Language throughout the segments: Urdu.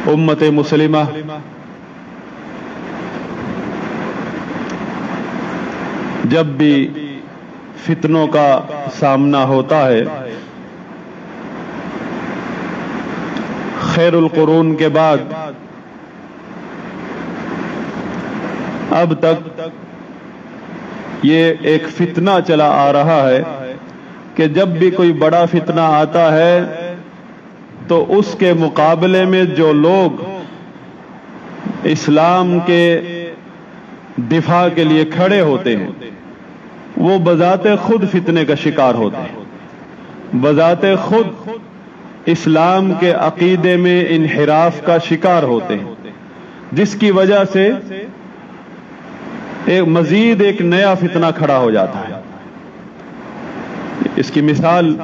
امت مسلمہ جب بھی فتنوں کا سامنا ہوتا ہے، خیر القرون کے بعد اب تک یہ ایک فتنہ چلا آ رہا ہے کہ جب بھی کوئی بڑا فتنہ آتا ہے تو اس کے مقابلے میں جو لوگ اسلام کے دفاع کے لیے کھڑے ہوتے ہیں وہ بذات خود فتنے کا شکار ہوتے ہیں، بذات خود اسلام کے عقیدے میں انحراف کا شکار ہوتے ہیں، جس کی وجہ سے مزید ایک نیا فتنہ کھڑا ہو جاتا ہے۔ اس کی مثال،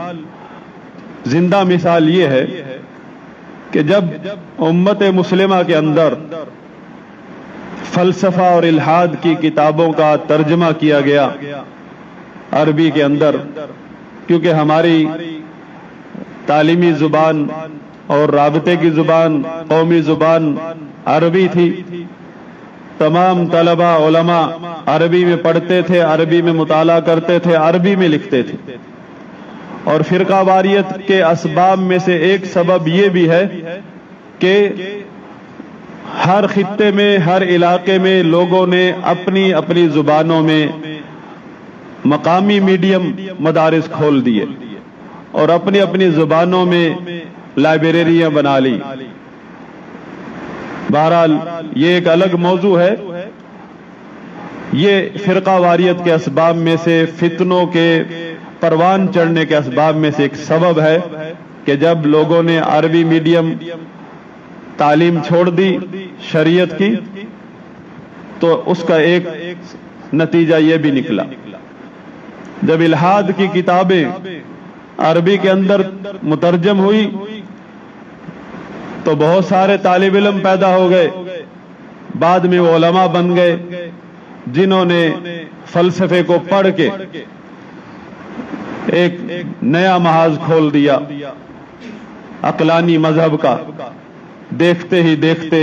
زندہ مثال یہ ہے کہ جب امت مسلمہ کے اندر فلسفہ اور الحاد کی کتابوں کا ترجمہ کیا گیا عربی کے اندر، کیونکہ ہماری تعلیمی زبان اور رابطے کی زبان، قومی زبان عربی تھی، تمام طلبہ علماء عربی میں پڑھتے تھے، عربی میں مطالعہ کرتے تھے، عربی میں لکھتے تھے۔ اور فرقہ واریت کے اسباب میں سے ایک سبب یہ بھی ہے کہ ہر خطے میں، ہر علاقے میں لوگوں نے اپنی اپنی زبانوں میں مقامی میڈیم مدارس کھول دیے اور اپنی اپنی زبانوں میں لائبریریاں بنا لی۔ بہرحال یہ ایک الگ موضوع ہے۔ یہ فرقہ واریت کے اسباب میں سے، فتنوں کے پروان چڑھنے کے اسباب میں سے ایک سبب ہے کہ جب لوگوں نے عربی میڈیم تعلیم چھوڑ دی شریعت کی تو اس کا ایک نتیجہ یہ بھی نکلا، جب الحاد کی کتابیں عربی کے اندر مترجم ہوئی تو بہت سارے طالب علم پیدا ہو گئے، بعد میں وہ علماء بن گئے جنہوں نے فلسفے کو پڑھ کے ایک نیا محاذ کھول دیا عقلانی مذہب کا۔ دیکھتے ہی دیکھتے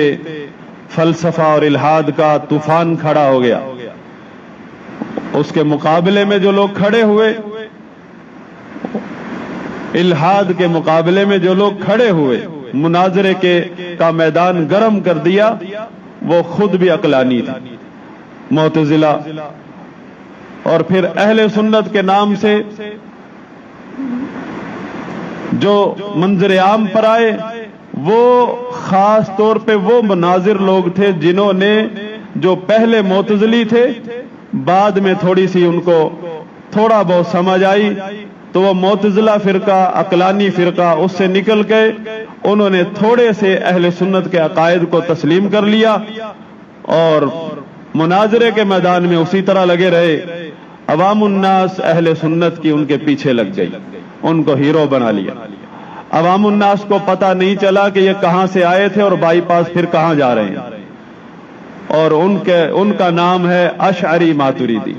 فلسفہ اور الحاد کا طوفان کھڑا ہو گیا۔ اس کے مقابلے میں جو لوگ کھڑے ہوئے، الحاد کے مقابلے میں جو لوگ کھڑے ہوئے، مناظرے کا میدان گرم کر دیا، وہ خود بھی عقلانی تھے، معتزلہ۔ اور پھر اہل سنت کے نام سے جو منظر عام پر آئے، وہ خاص طور پہ وہ مناظر لوگ تھے جنہوں نے، جو پہلے معتزلی تھے، بعد میں تھوڑی سی ان کو تھوڑا بہت سمجھ آئی تو وہ معتزلہ فرقہ، عقلانی فرقہ، اس سے نکل کے انہوں نے تھوڑے سے اہل سنت کے عقائد کو تسلیم کر لیا اور مناظرے کے میدان میں اسی طرح لگے رہے۔ عوام الناس اہل سنت کی ان کے پیچھے لگ گئی، ان کو ہیرو بنا لیا۔ عوام الناس کو پتہ نہیں چلا کہ یہ کہاں سے آئے تھے اور بائی پاس پھر کہاں جا رہے ہیں، اور ان کا نام ہے اشعری ماتریدی۔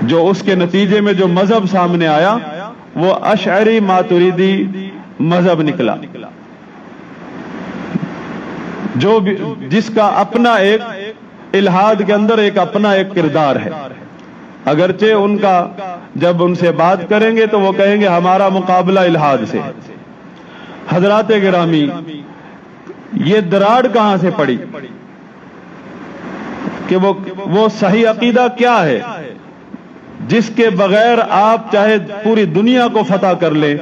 جو اس کے نتیجے میں جو مذہب سامنے آیا وہ اشعری ماتریدی مذہب نکلا، جس کا اپنا ایک الحاد کے اندر ایک اپنا ایک کردار ہے۔ اگرچہ ان کا جب ان سے بات کریں گے تو وہ کہیں گے ہمارا مقابلہ الحاد سے۔ حضرات گرامی، یہ دراڑ کہاں سے پڑی کہ وہ صحیح عقیدہ کیا ہے جس کے بغیر آپ چاہے پوری دنیا کو فتح کر لیں،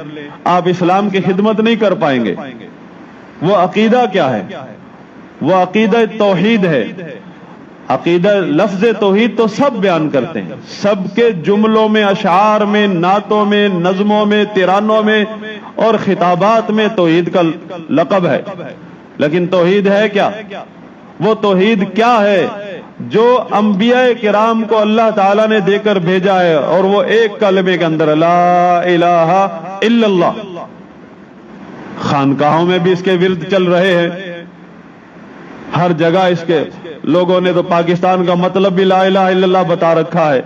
آپ اسلام کی خدمت نہیں کر پائیں گے؟ وہ عقیدہ کیا ہے؟ وہ عقیدہ توحید ہے۔ عقیدہ، لفظ توحید تو سب بیان کرتے ہیں، سب کے جملوں میں، اشعار میں، نعتوں میں، نظموں میں، ترانوں میں اور خطابات میں توحید کا لقب ہے، لیکن توحید ہے کیا؟ وہ توحید کیا ہے جو انبیاء کرام کو اللہ تعالیٰ نے دے کر بھیجا ہے، اور وہ ایک کلمے کے اندر لا الہ الا اللہ۔ خانقاہوں میں بھی اس کے ورد چل رہے ہیں، ہر جگہ اس کے لوگوں نے تو پاکستان کا مطلب بھی لا الہ الا اللہ بتا رکھا ہے،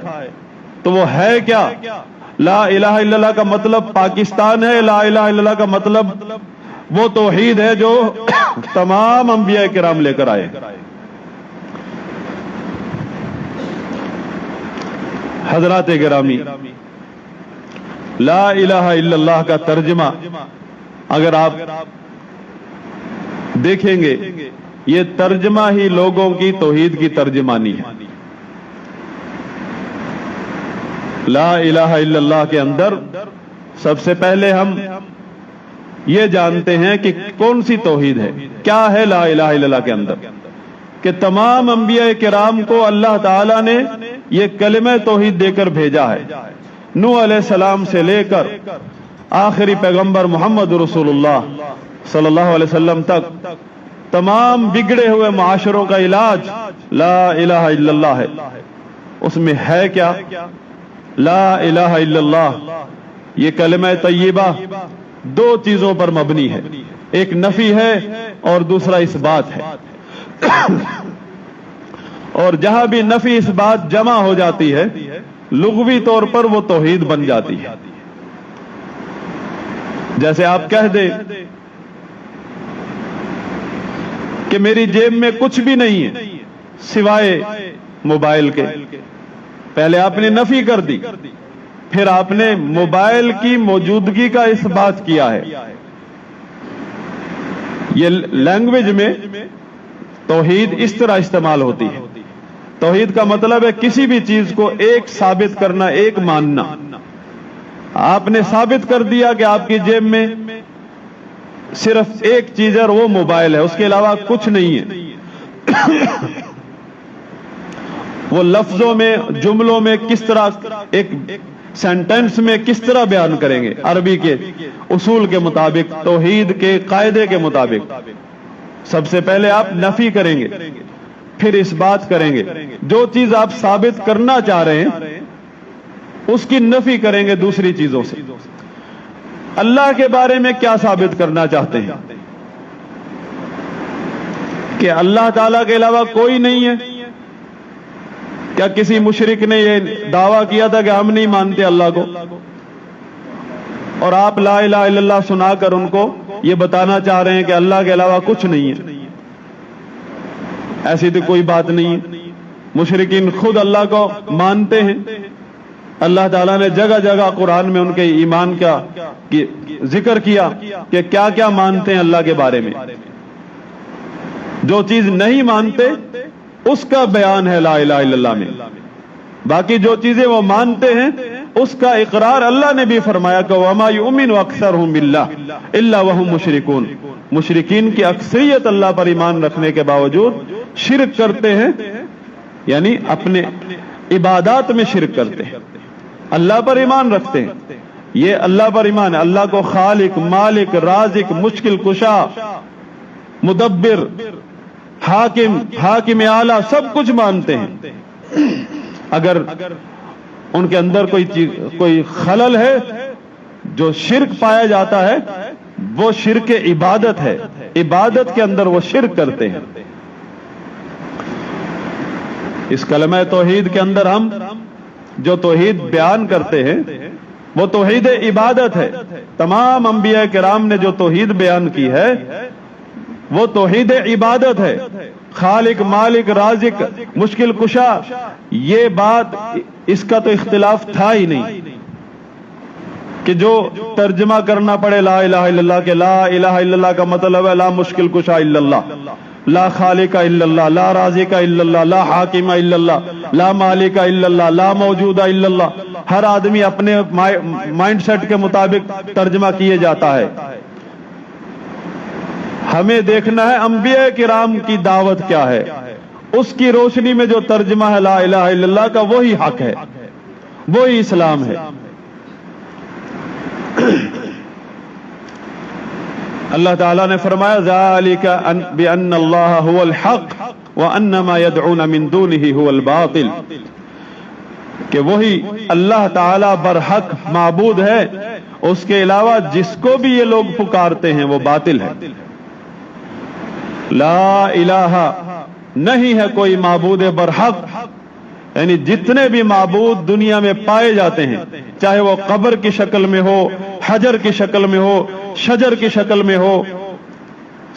تو وہ ہے کیا؟ لا الہ الا اللہ کا مطلب پاکستان ہے، لا الہ الا اللہ کا مطلب وہ توحید ہے جو تمام انبیاء کرام لے کر آئے. حضرات گرامی، لا الہ الا اللہ کا ترجمہ اگر آپ دیکھیں گے، یہ ترجمہ ہی لوگوں کی توحید کی ترجمانی ہے. لا الہ الا اللہ کے اندر سب سے پہلے ہم یہ جانتے ہیں کہ کون سی توحید ہے. کیا ہے لا الہ الا اللہ کے اندر؟ کہ تمام انبیاء کرام کو اللہ تعالیٰ نے یہ کلمہ توحید دے کر بھیجا ہے. نوح علیہ السلام سے لے کر آخری پیغمبر محمد رسول اللہ صلی اللہ علیہ وسلم تک تمام بگڑے ہوئے معاشروں کا علاج لا الہ الا اللہ ہے. اس میں ہے کیا؟ لا الہ الا اللہ یہ کلمہ طیبہ دو چیزوں پر مبنی ہے. ایک نفی ہے اور دوسرا اس بات ہے. اور جہاں بھی نفی اس بات جمع ہو جاتی ہے لغوی طور پر وہ توحید بن جاتی ہے. جیسے آپ کہہ دیں کہ میری جیب میں کچھ بھی نہیں ہے سوائے موبائل کے. پہلے آپ نے نفی کر دی، پھر آپ نے موبائل کی موجودگی کا اس بات کیا ہے. یہ لینگویج میں توحید اس طرح استعمال ہوتی ہے. توحید کا مطلب ہے کسی بھی چیز کو ایک ثابت کرنا، ایک ماننا. آپ نے ثابت کر دیا کہ آپ کی جیب میں صرف ایک چیز ہے اور وہ موبائل ہے، اس کے علاوہ کچھ نہیں ہے. وہ لفظوں میں، جملوں میں کس طرح، ایک سینٹنس میں کس طرح بیان کریں گے؟ عربی کے اصول کے مطابق، توحید کے قاعدے کے مطابق. سب سے پہلے آپ نفی کریں گے، پھر اس بات کریں گے. جو چیز آپ ثابت کرنا چاہ رہے ہیں اس کی نفی کریں گے دوسری چیزوں سے. اللہ کے بارے میں کیا ثابت کرنا چاہتے ہیں؟ کہ اللہ تعالیٰ کے علاوہ کوئی نہیں ہے. کیا کسی مشرک نے یہ دعویٰ کیا تھا کہ ہم نہیں مانتے اللہ کو؟ اور آپ لا الہ الا اللہ سنا کر ان کو یہ بتانا چاہ رہے ہیں کہ اللہ کے علاوہ کچھ نہیں ہے. ایسی تو کوئی بات نہیں ہے. مشرکین خود اللہ کو مانتے ہیں. اللہ تعالیٰ نے جگہ جگہ قرآن میں ان کے ایمان کا ذکر کیا کہ کیا کیا مانتے ہیں اللہ کے بارے میں. جو چیز نہیں مانتے اس کا بیان ہے لا الہ الا اللہ میں. باقی جو چیزیں وہ مانتے ہیں اس کا اقرار اللہ نے بھی فرمایا کہ وَمَا يُؤْمِنُ أَكْثَرُهُمْ بِاللَّهِ إِلَّا وَهُمْ مُشْرِكُونَ. مشرکین کی اکثریت اللہ پر ایمان رکھنے کے باوجود شرک کرتے ہیں، یعنی اپنے عبادات میں شرک کرتے ہیں. اللہ پر ایمان رکھتے ہیں، یہ اللہ پر ایمان ہے. اللہ کو خالق، مالک، رازق، مشکل کشا، مدبر، حاکم اعلیٰ سب کچھ مانتے ہیں. اگر ان کے اندر کوئی خلل ہے، جو شرک پایا جاتا ہے وہ شرک عبادت ہے. عبادت کے اندر وہ شرک کرتے ہیں. اس کلمہ توحید کے اندر ہم جو توحید بیان کرتے ہیں وہ توحید عبادت ہے. تمام انبیاء کرام نے جو توحید بیان کی ہے وہ توحید عبادت ہے. خالق، مالک، رازق، مشکل کشا، یہ بات اس کا تو اختلاف تھا ہی نہیں کہ جو ترجمہ کرنا پڑے لا الہ الا اللہ کے لا الہ الا اللہ کا مطلب ہے لا مشکل کشا الا اللہ، لا خالق الا اللہ، لا رازق الا اللہ، لا حاکم الا اللہ، لا مالک الا اللہ، لا موجود الا اللہ. ہر آدمی اپنے مائنڈ سیٹ کے مطابق ترجمہ کیے جاتا ہے. ہمیں دیکھنا ہے انبیاء کرام کی دعوت کیا ہے، اس کی روشنی میں جو ترجمہ ہے لا الہ الا اللہ کا وہی حق ہے، وہی اسلام ہے. اللہ تعالیٰ نے فرمایا ذالک بأن اللہ هو الحق وأن ما يدعون من دونه هو الباطل، کہ وہی اللہ تعالیٰ برحق معبود ہے، اس کے علاوہ جس کو بھی یہ لوگ پکارتے ہیں وہ باطل ہے. لا الہ نہیں ہے کوئی معبود برحق، یعنی جتنے بھی معبود دنیا میں پائے جاتے ہیں، چاہے وہ قبر کی شکل میں ہو، حجر کی شکل میں ہو، شجر کی شکل میں ہو،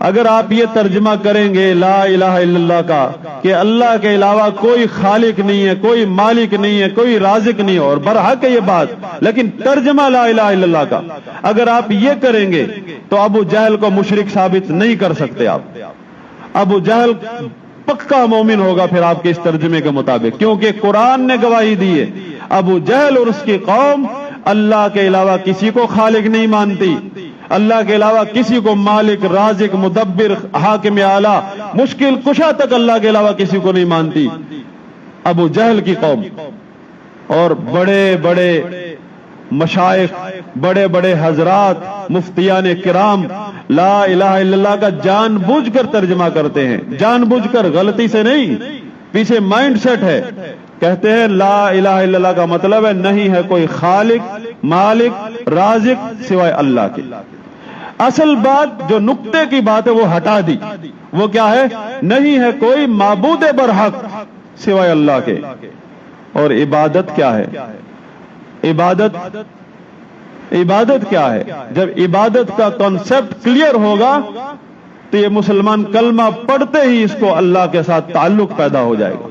اگر آپ یہ ترجمہ کریں گے لا الہ الا اللہ کا کہ اللہ کے علاوہ کوئی خالق نہیں ہے، کوئی مالک نہیں ہے، کوئی رازق نہیں ہے، اور برحق ہے یہ بات، لیکن ترجمہ لا الہ الا اللہ کا اگر آپ یہ کریں گے تو ابو جہل کو مشرک ثابت نہیں کر سکتے آپ۔ ابو جہل پکا مومن ہوگا پھر آپ کے اس ترجمے کے مطابق، کیونکہ قرآن نے گواہی دی ہے ابو جہل اور اس کی قوم اللہ کے علاوہ کسی کو خالق نہیں مانتی، اللہ کے علاوہ کسی کو مالک، رازق، مدبر، حاکم اعلی، مشکل کشا تک اللہ کے علاوہ کسی کو نہیں مانتی ابو جہل کی قوم۔ اور بڑے بڑے مشائخ، بڑے بڑے حضرات، مفتیان کرام لا الہ الا اللہ کا جان بوجھ کر ترجمہ کرتے ہیں، جان بوجھ کر، غلطی سے نہیں، پیچھے مائنڈ سیٹ ہے۔ کہتے ہیں لا الہ الا اللہ کا مطلب ہے نہیں ہے کوئی خالق، مالک، رازق سوائے اللہ کے۔ اصل بات جو نقطے کی بات ہے وہ ہٹا دی، وہ کیا ہے؟ نہیں ہے کوئی معبود برحق سوائے اللہ کے۔ اور عبادت کیا ہے؟ عبادت کیا ہے؟ جب عبادت کا کانسیپٹ کلیئر ہوگا تو یہ مسلمان کلمہ پڑھتے ہی اس کو اللہ کے ساتھ تعلق پیدا ہو جائے گا۔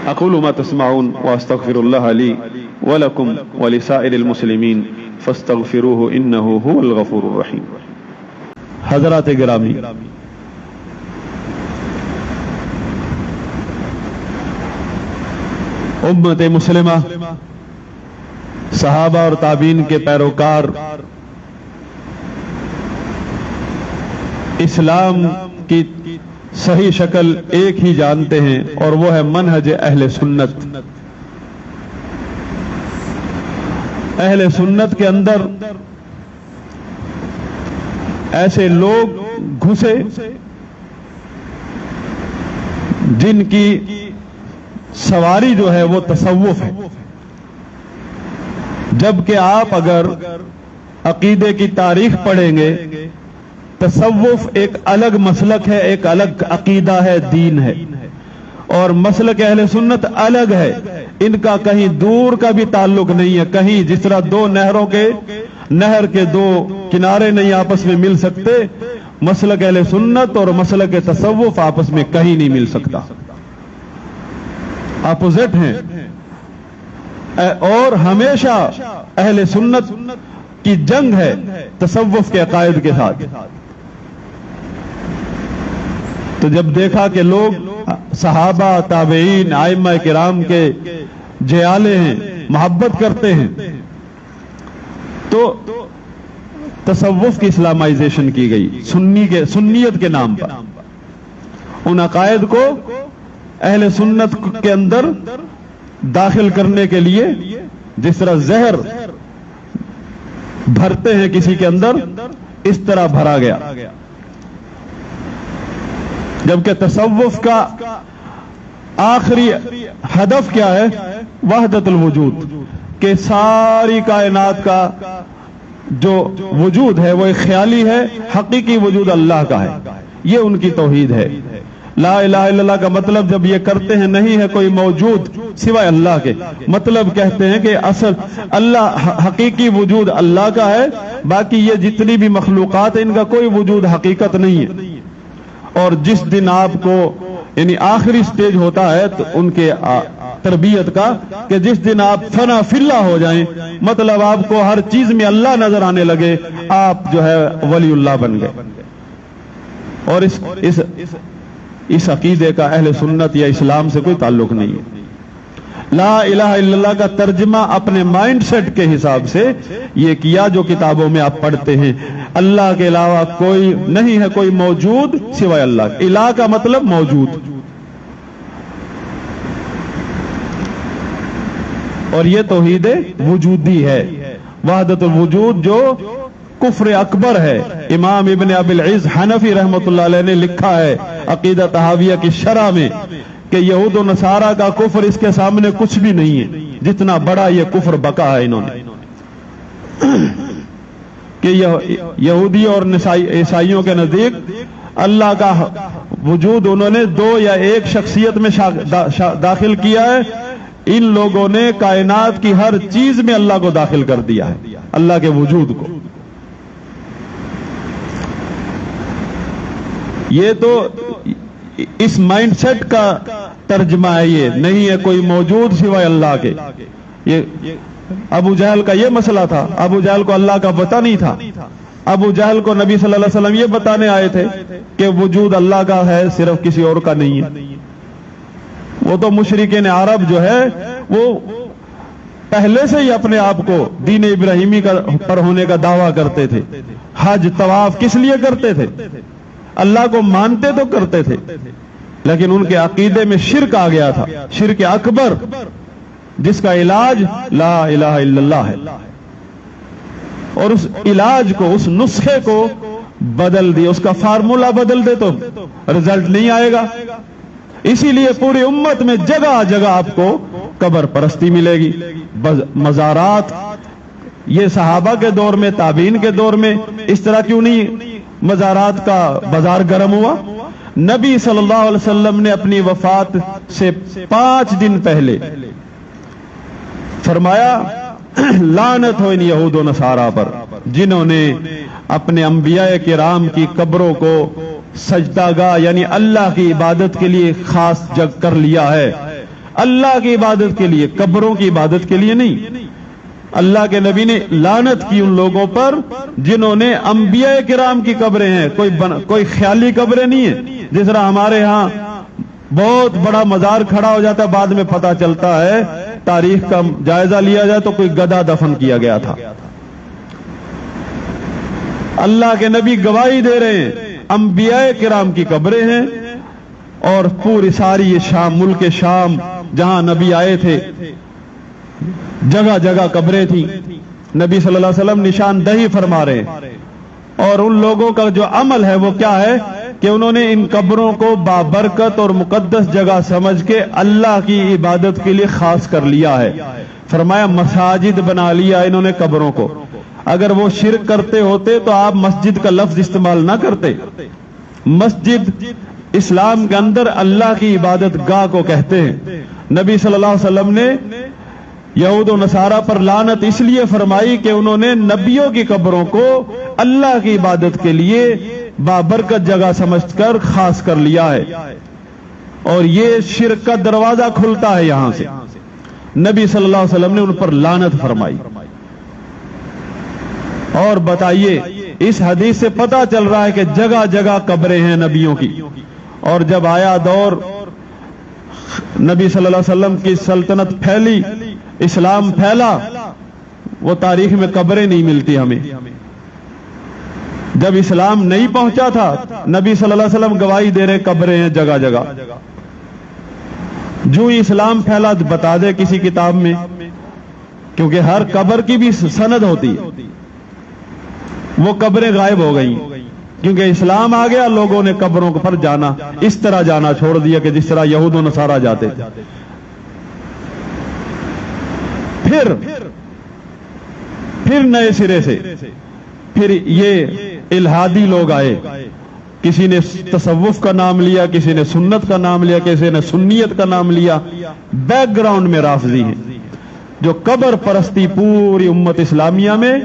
اقول ما تسمعون واستغفر الله لي ولكم ولسائر المسلمين فاستغفروه انه هو الغفور الرحيم۔ حضرات گرامی، امت مسلمہ، صحابہ اور تابعین کے پیروکار اسلام کی صحیح شکل ایک ہی جانتے ہیں، اور وہ ہے منہج اہل سنت۔ اہل سنت کے اندر ایسے لوگ گھسے جن کی سواری جو ہے وہ تصوف ہے، جبکہ آپ اگر عقیدے کی تاریخ پڑھیں گے تصوف ایک الگ مسلک ہے، ایک الگ عقیدہ ہے، دین ہے، اور مسلک اہل سنت الگ ہے، ان کا کہیں دور کا بھی تعلق نہیں ہے۔ کہیں جس طرح دو نہر کے دو کنارے نہیں آپس میں مل سکتے، مسلک اہل سنت اور مسلک تصوف آپس میں کہیں نہیں مل سکتا، اپوزٹ ہیں۔ اور ہمیشہ اہل سنت کی جنگ ہے تصوف کے عقائد کے ساتھ۔ تو جب دیکھا کہ لوگ صحابہ، تابعین، ائمہ کرام کے جیالے ہیں، محبت کرتے ہیں، تو تصوف کی اسلامائزیشن کی گئی سنیت کے نام پر۔ ان عقائد کو اہل سنت کے اندر داخل کرنے کے لیے جس طرح زہر بھرتے ہیں کسی کے اندر، اس طرح بھرا گیا۔ جبکہ تصوف کا آخری ہدف کیا ہے؟ وحدت الوجود، کہ ساری کائنات کا جو وجود ہے وہ ایک خیالی ہے، حقیقی وجود اللہ کا ہے۔ یہ ان کی توحید ہے۔ لا الہ الا اللہ کا مطلب جب یہ کرتے ہیں نہیں ہے کوئی موجود سوائے اللہ کے، مطلب کہتے ہیں کہ اصل اللہ، حقیقی وجود اللہ کا ہے، باقی یہ جتنی بھی مخلوقات ہیں ان کا کوئی وجود حقیقت نہیں ہے۔ اور جس دن آپ کو یعنی آخری سٹیج ہوتا ہے تو ان کے تربیت کا کہ جس دن آپ فنا فی اللہ ہو جائیں، مطلب آپ کو ہر چیز میں اللہ نظر آنے لگے، آپ جو ہے ولی اللہ بن گئے۔ اور اس عقیدے کا اہل سنت یا اسلام سے کوئی تعلق نہیں ہے۔ لا الہ الا اللہ کا ترجمہ اپنے مائنڈ سیٹ کے حساب سے یہ کیا جو کتابوں میں آپ پڑھتے ہیں، اللہ کے علاوہ کوئی نہیں ہے کوئی موجود سوائے اللہ۔ الہ کا مطلب موجود، اور یہ توحید وجودی ہے، وحدت الوجود جو کفر اکبر ہے۔ امام ابن ابی العز حنفی رحمۃ اللہ علیہ نے لکھا ہے عقیدہ طحاویہ کی شرح میں کہ یہود و نصارہ کا کفر اس کے سامنے کچھ بھی نہیں ہے، جتنا بڑا یہ کفر بکا ہے انہوں نے، کہ یہودی اور عیسائیوں کے نزدیک اللہ کا وجود انہوں نے دو یا ایک شخصیت میں داخل کیا ہے۔ ان لوگوں نے کائنات کی ہر چیز میں اللہ کو داخل کر دیا ہے، اللہ کے وجود کو۔ یہ تو اس مائنڈ سیٹ کا ترجمہ ہے، یہ نہیں ہے کوئی موجود سوائے اللہ کے۔ یہ ابو جہل کا یہ مسئلہ تھا، ابو جہل کو اللہ کا پتہ نہیں تھا۔ ابو جہل کو نبی صلی اللہ علیہ وسلم یہ بتانے آئے تھے کہ وجود اللہ کا ہے، صرف کسی اور کا نہیں ہے۔ وہ تو مشرکین عرب جو ہے وہ پہلے سے ہی اپنے آپ کو دین ابراہیمی پر ہونے کا دعویٰ کرتے تھے۔ حج طواف کس لیے کرتے تھے؟ اللہ کو مانتے تو کرتے تھے، لیکن ان کے عقیدے میں شرک آ گیا تھا، شرک اکبر، جس کا علاج لا الہ الا اللہ ہے۔ اور اس علاج کو، اس نسخے کو بدل دیا، اس کا فارمولا بدل دے تو رزلٹ نہیں آئے گا۔ اسی لیے پوری امت میں جگہ جگہ آپ کو قبر پرستی ملے گی، مزارات۔ یہ صحابہ کے دور میں، تابعین کے دور میں اس طرح کیوں نہیں مزارات کا بازار گرم ہوا؟ نبی صلی اللہ علیہ وسلم نے اپنی وفات سے 5 دن پہلے فرمایا لعنت ہو ان یہود و نصارہ پر، جنہوں نے اپنے انبیاء کرام کی قبروں کو سجدہ گاہ یعنی اللہ کی عبادت کے لیے خاص جگ کر لیا ہے۔ اللہ کی عبادت کے لیے، قبروں کی عبادت کے لیے نہیں۔ اللہ کے نبی نے لعنت کی ان لوگوں پر جنہوں نے انبیاء کرام کی قبریں ہیں، کوئی خیالی قبریں نہیں ہیں۔ جس طرح ہمارے ہاں بہت بڑا مزار کھڑا ہو جاتا ہے، بعد میں پتہ چلتا ہے، تاریخ کا جائزہ لیا جائے تو کوئی گدھا دفن کیا گیا تھا۔ اللہ کے نبی گواہی دے رہے ہیں انبیاء کرام کی قبریں ہیں، اور پوری ساری یہ شام، ملک شام جہاں نبی آئے تھے، جگہ جگہ قبریں تھیں۔ نبی صلی اللہ علیہ وسلم نشاندہی فرما رہے ہیں، اور ان لوگوں کا جو عمل ہے وہ کیا ہے کہ انہوں نے ان قبروں کو بابرکت اور مقدس جگہ سمجھ کے اللہ کی عبادت کے لیے خاص کر لیا ہے۔ فرمایا مساجد بنا لیا انہوں نے قبروں کو۔ اگر وہ شرک کرتے ہوتے تو آپ مسجد کا لفظ استعمال نہ کرتے۔ مسجد اسلام کے اندر اللہ کی عبادت گاہ کو کہتے ہیں۔ نبی صلی اللہ علیہ وسلم نے یہود و نصارہ پر لعنت اس لیے فرمائی کہ انہوں نے نبیوں کی قبروں کو اللہ کی عبادت کے لیے بابرکت جگہ سمجھ کر خاص کر لیا ہے، اور یہ شرک کا دروازہ کھلتا ہے یہاں سے۔ نبی صلی اللہ علیہ وسلم نے ان پر لعنت فرمائی۔ اور بتائیے، اس حدیث سے پتہ چل رہا ہے کہ جگہ جگہ قبریں ہیں نبیوں کی۔ اور جب آیا دور نبی صلی اللہ علیہ وسلم کی سلطنت پھیلی، اسلام پھیلا، وہ تاریخ میں قبریں نہیں ملتی ہمیں۔ جب اسلام نہیں پہنچا تھا، نبی صلی اللہ علیہ وسلم گواہی دے رہے قبریں ہیں جگہ جگہ۔ جو ہی اسلام پھیلا بتا دے کسی کتاب میں، کیونکہ ہر قبر کی بھی سند ہوتی ہے۔ وہ قبریں غائب ہو گئیں کیونکہ اسلام آ گیا، لوگوں نے قبروں پر جانا اس طرح جانا چھوڑ دیا کہ جس طرح یہود و نصارہ جاتے تھے۔ پھر نئے سرے سے پھر یہ الہادی لوگ آئے، کسی نے تصوف کا نام لیا، کسی نے سنت کا نام لیا، کسی نے سنیت کا نام لیا۔ بیک گراؤنڈ میں رافضی ہیں جو قبر پرستی پوری امت اسلامیہ میں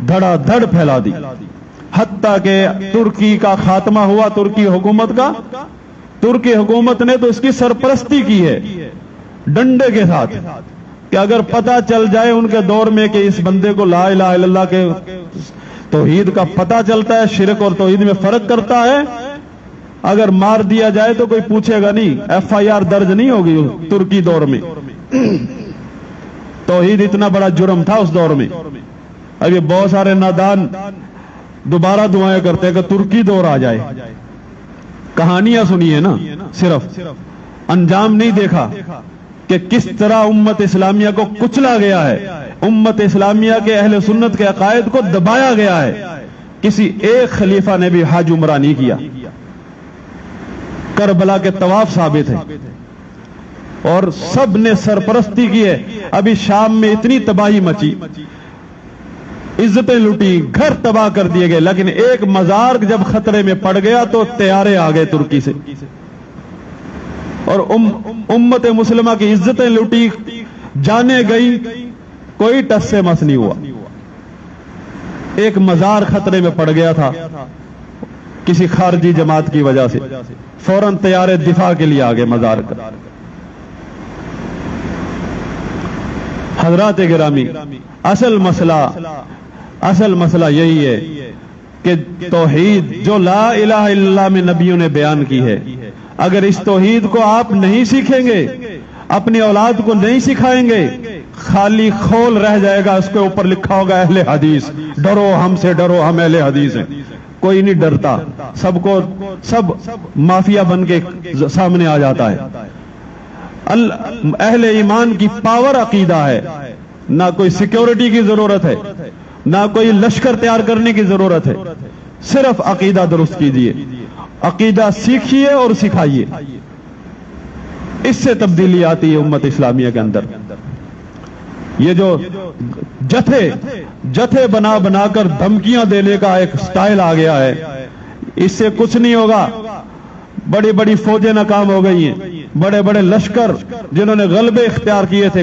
دھڑا دھڑ پھیلا دی، حتیٰ کہ ترکی کا خاتمہ ہوا، ترکی حکومت کا۔ ترکی حکومت نے تو اس کی سرپرستی کی ہے ڈنڈے کے ساتھ، کہ اگر پتہ چل جائے ان کے دور میں کہ اس بندے کو لا الہ الا اللہ کے توحید کا پتہ چلتا ہے، شرک اور توحید میں فرق کرتا ہے، اگر مار دیا جائے تو کوئی پوچھے گا نہیں، FIR درج نہیں ہوگی۔ ترکی دور میں توحید اتنا بڑا جرم تھا اس دور میں۔ اب یہ بہت سارے نادان دوبارہ دعائیں کرتے ہیں کہ ترکی دور آ جائے۔ کہانیاں سنی ہے نا، صرف انجام نہیں دیکھا کہ کس طرح امت اسلامیہ کو کچلا گیا ہے، امت اسلامیہ کے اہل سنت کے عقائد کو دبایا گیا ہے۔ کسی ایک خلیفہ نے بھی حج عمرہ نہیں کیا۔ کربلا کے طواف ثابت ہے، اور سب نے سرپرستی کی ہے۔ ابھی شام میں اتنی تباہی مچی، عزتیں لوٹی، گھر تباہ کر دیے گئے، لیکن ایک مزار جب خطرے میں پڑ گیا تو طیارے آ گئے ترکی سے، اور امت مسلمہ کی عزتیں لوٹی، جانے گئی، کوئی ٹس سے مس نہیں ہوا۔ ایک مزار خطرے میں پڑ گیا تھا، کسی خارجی جماعت کی وجہ سے فوراً تیار دفاع کے لیے آگے مزار کا۔ حضرات گرامی، اصل مسئلہ یہی ہے کہ توحید جو لا الہ الا اللہ میں نبیوں نے بیان کی ہے، اگر اس توحید کو آپ نہیں سیکھیں گے، اپنی اولاد کو نہیں سکھائیں گے، خالی خول رہ جائے گا، اس کے اوپر لکھا ہوگا اہل حدیث، ڈرو ہم سے، ڈرو ہم اہل حدیث ہیں۔ کوئی نہیں ڈرتا، سب مافیا بن کے سامنے آ جاتا ہے۔ اہل ایمان کی پاور عقیدہ ہے، نہ کوئی سیکیورٹی کی ضرورت ہے، نہ کوئی لشکر تیار کرنے کی ضرورت ہے، صرف عقیدہ درست کیجئے، عقیدہ سیکھیے اور سکھائیے، اس سے تبدیلی آتی ہے امت اسلامیہ کے اندر۔ یہ جو جتھے بنا کر دھمکیاں دینے کا ایک سٹائل آ گیا ہے، اس سے کچھ نہیں ہوگا۔ بڑی بڑی فوجیں ناکام ہو گئی ہیں، بڑے بڑے لشکر جنہوں نے غلبے اختیار کیے تھے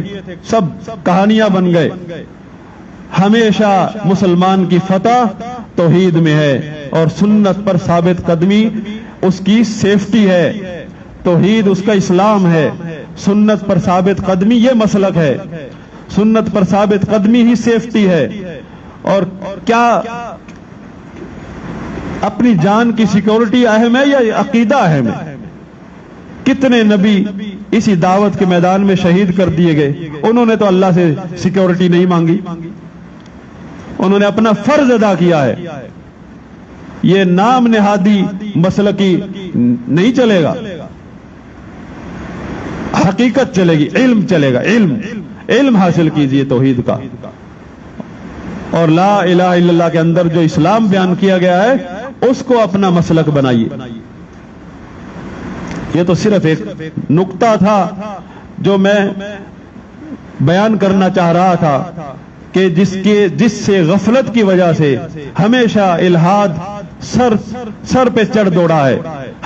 سب کہانیاں بن گئے۔ ہمیشہ مسلمان کی فتح توحید میں ہے، اور سنت پر ثابت قدمی اس کی سیفٹی ہے۔ توحید اس کا اسلام ہے، سنت پر ثابت قدمی یہ مسلک ہے، سنت پر ثابت قدمی ہی سیفٹی ہے۔ اور کیا اپنی جان کی سیکورٹی اہم ہے یا عقیدہ اہم ہے؟ کتنے نبی اسی دعوت کے میدان میں شہید کر دیے گئے، انہوں نے تو اللہ سے سیکورٹی نہیں مانگی، انہوں نے اپنا فرض ادا کیا ہے۔ یہ نام نہادی مسلکی نہیں چلے گا، حقیقت چلے گی، علم چلے گا، علم حاصل کیجئے توحید کا، اور لا الہ الا اللہ کے اندر جو اسلام بیان کیا گیا ہے اس کو اپنا مسلک بنائیے۔ یہ تو صرف ایک نقطہ تھا جو میں بیان کرنا چاہ رہا تھا کہ جس سے غفلت کی وجہ سے ہمیشہ الہاد سر پہ چڑھ دوڑا ہے،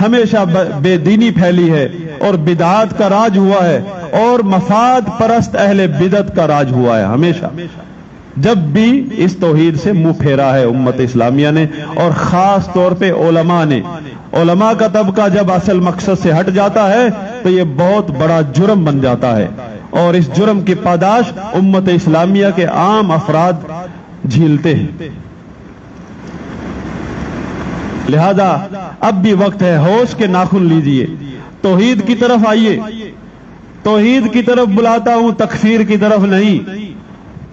ہمیشہ بے دینی پھیلی ہے، اور بدعات کا راج ہوا ہے، اور مفاد پرست اہل بدعت کا راج ہوا ہے۔ ہمیشہ جب بھی اس توحید سے منہ پھیرا ہے امت اسلامیہ نے، اور خاص طور پہ علماء نے، علماء کا طبقہ جب اصل مقصد سے ہٹ جاتا ہے تو یہ بہت بڑا جرم بن جاتا ہے، اور اس جرم کی پاداش امت اسلامیہ کے عام افراد جھیلتے ہیں۔ لہذا اب بھی وقت ہے، ہوش کے ناخن لیجئے، توحید کی طرف آئیے۔ توحید کی طرف بلاتا ہوں، تکفیر کی طرف نہیں۔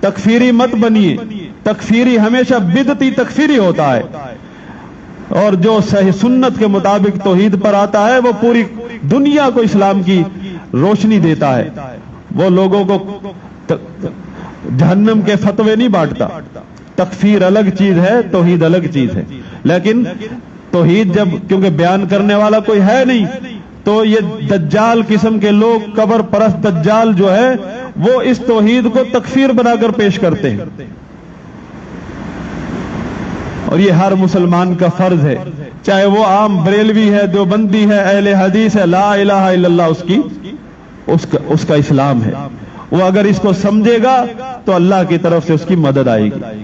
تکفیری مت بنیے، تکفیری ہمیشہ بدعتی تکفیری ہوتا ہے، اور جو صحیح سنت کے مطابق توحید پر آتا ہے وہ پوری دنیا کو اسلام کی روشنی دیتا ہے، وہ لوگوں کو جہنم کے فتوے نہیں بانٹتا۔ تکفیر الگ چیز ہے، توحید الگ چیز ہے، لیکن توحید جب کیونکہ بیان کرنے والا کوئی ہے نہیں، تو یہ دجال قسم کے لوگ، قبر پرست دجال جو ہے، وہ اس توحید کو تکفیر بنا کر پیش کرتے ہیں، اور یہ ہر مسلمان کا فرض ہے، چاہے وہ عام بریلوی ہے، دیوبندی ہے، اہل حدیث ہے، لا الہ الا اللہ اس کا اسلام ہے۔ وہ اگر اس کو سمجھے گا تو اللہ کی طرف سے اس کی مدد آئے گی۔